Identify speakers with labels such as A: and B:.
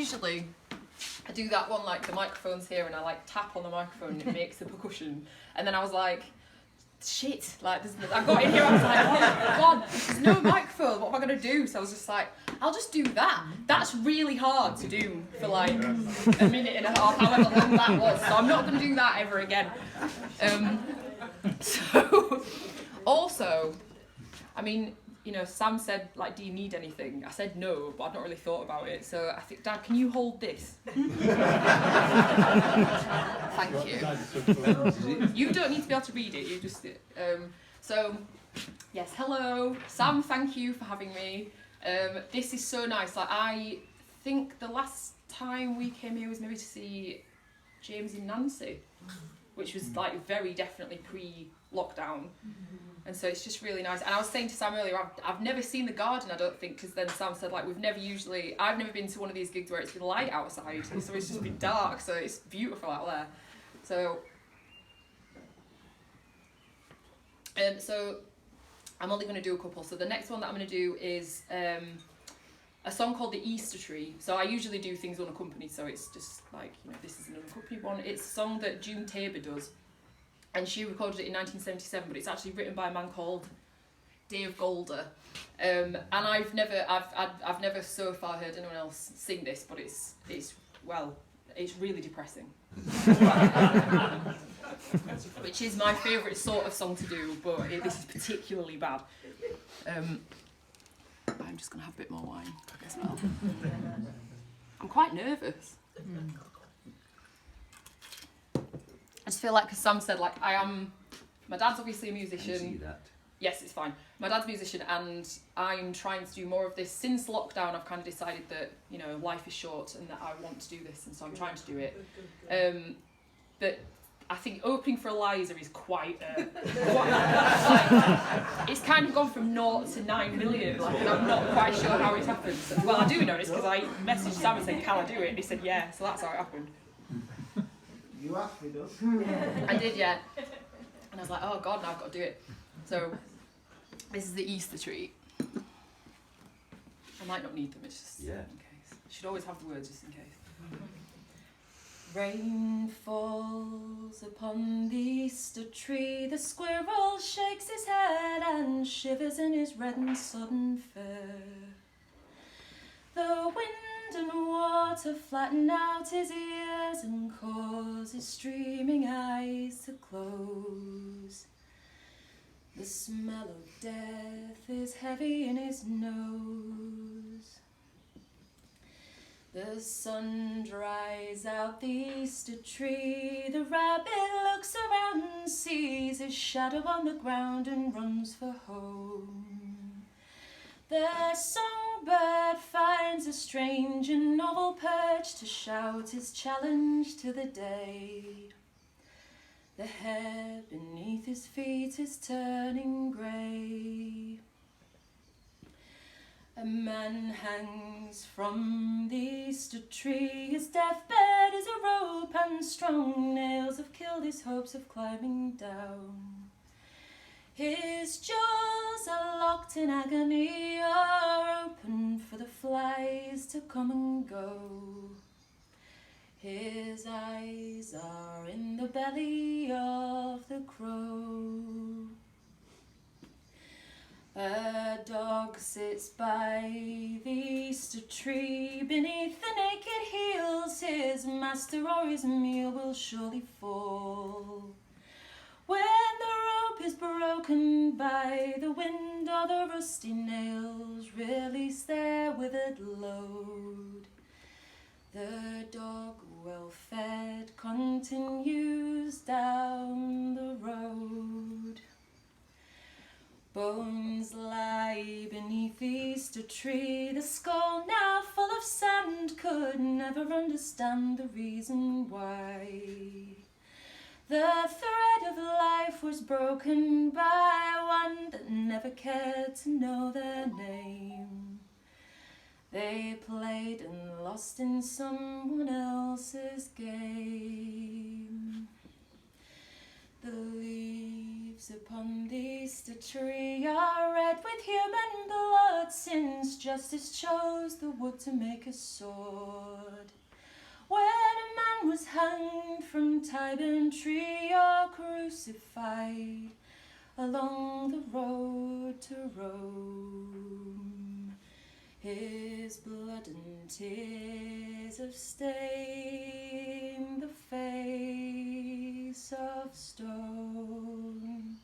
A: usually I do that one, like the microphone's here and I like tap on the microphone and it makes the percussion. And then I was like, shit, like I got in here, I was like, oh God, there's no microphone, what am I going to do? So I was just like, I'll just do that. That's really hard to do for like a minute and a half, however long that was. So I'm not going to do that ever again. So, also, I mean, you know, Sam said, like, do you need anything? I said no, but I've not really thought about it. So I think, Dad, can you hold this? Thank you. You don't need to be able to read it, you just... So, yes, hello. Sam, thank you for having me. This is so nice. Like, I think the last time we came here was maybe to see James and Nancy, which was, like, very definitely pre-lockdown. And so it's just really nice. And I was saying to Sam earlier, I've never seen the garden, I don't think, because then Sam said, like, I've never been to one of these gigs where it's been light outside, so it's just been dark, so it's beautiful out there. So I'm only going to do a couple. So the next one that I'm going to do is a song called The Easter Tree. So I usually do things unaccompanied, so it's just like, you know, this is an unaccompanied one. It's a song that June Tabor does. And she recorded it in 1977, but it's actually written by a man called Dave Golder. And I've never so far heard anyone else sing this, but it's really depressing. Which is my favourite sort of song to do, but this is particularly bad. I'm just going to have a bit more wine as well. I'm quite nervous. I just feel like, because Sam said, like, my dad's obviously a musician.
B: Can you see that?
A: Yes, it's fine. My dad's a musician and I'm trying to do more of this. Since lockdown, I've kind of decided that, you know, life is short and that I want to do this, and so I'm trying to do it. But I think opening for Eliza is quite it's kind of gone from 0 to 9 million, like, and I'm not quite sure how it happened. Well, I do know this because I messaged Sam and said, can I do it? And he said, yeah, so that's how it happened.
C: You asked me, though.
A: I did, yeah. And I was like, oh God, now I've got to do it. So, this is the Easter tree. I might not need them, it's just in case. Should always have the words just in case. Rain falls upon the Easter tree, the squirrel shakes his head and shivers in his red and sodden fur. The wind and water flatten out his ears and cause his streaming eyes to close. The smell of death is heavy in his nose. The sun dries out the Easter tree. The rabbit looks around and sees his shadow on the ground and runs for home. The songbird finds a strange and novel perch to shout his challenge to the day. The hair beneath his feet is turning grey. A man hangs from the Easter tree. His deathbed is a rope and strong nails have killed his hopes of climbing down. His jaws are locked in agony, are open for the flies to come and go. His eyes are in the belly of the crow. A dog sits by the Easter tree. Beneath the naked heels, his master or his meal will surely fall. When the rope is broken by the wind or the rusty nails release their withered load, the dog, well fed, continues down the road. Bones lie beneath the Easter tree. The skull, now full of sand, could never understand the reason why. The thread of life was broken by one that never cared to know their name. They played and lost in someone else's game. The leaves upon the Easter tree are red red with human blood, since justice chose the wood to make a sword. When a man was hanged from Tyburn tree or crucified along the road to Rome, his blood and tears have stained the face of stone.